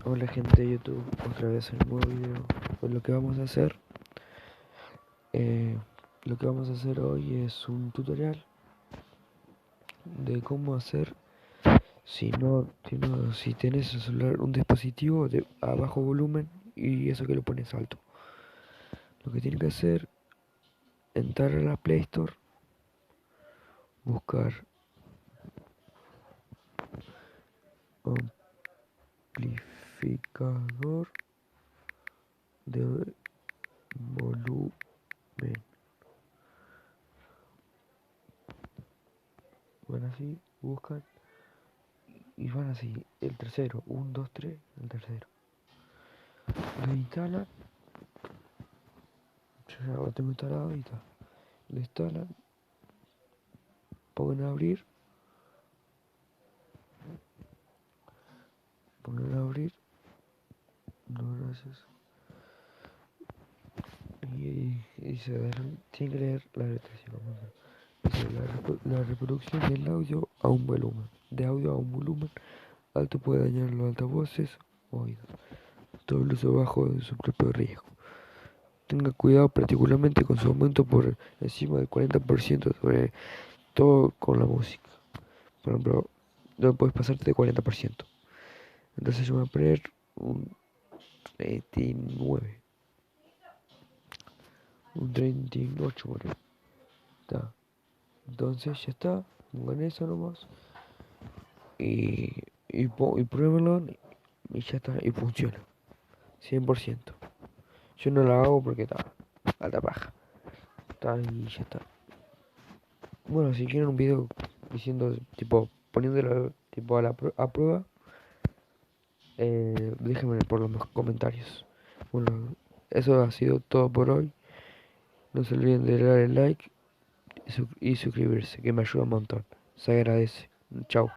Hola gente de YouTube, otra vez en un nuevo video. Pues eh, lo que vamos a hacer hoy es un tutorial de cómo hacer si tienes el celular un dispositivo a bajo volumen y eso que lo pones alto. Lo que tienes que hacer, entrar a la Play Store, buscar amplificador de volumen. Bueno, así buscan y van así, el tercero, 1, 2, 3, el tercero. Lo instalan, yo ya lo tengo instalado y está. Lo instalan, pongan a abrir, no gracias. Y tienen que leer la letra, dice la reproducción del audio a un volumen, alto puede dañar los altavoces o oídos. Todo el uso bajo de su propio riesgo. Tenga cuidado particularmente con su aumento por encima del 40%, sobre todo con la música. Por ejemplo, no puedes pasarte de 40%. Entonces yo voy a poner un 39, un 38 por ahí. Está. Entonces ya está, pongan eso nomás y pruébenlo y ya está, y funciona, 100%. Yo no la hago porque está alta paja. Está y ya está. Bueno, si quieren un video diciendo, tipo, poniéndolo tipo a prueba, déjenme por los comentarios. Bueno, eso ha sido todo por hoy. No se olviden de darle like y suscribirse, que me ayuda un montón. Se agradece. Chao.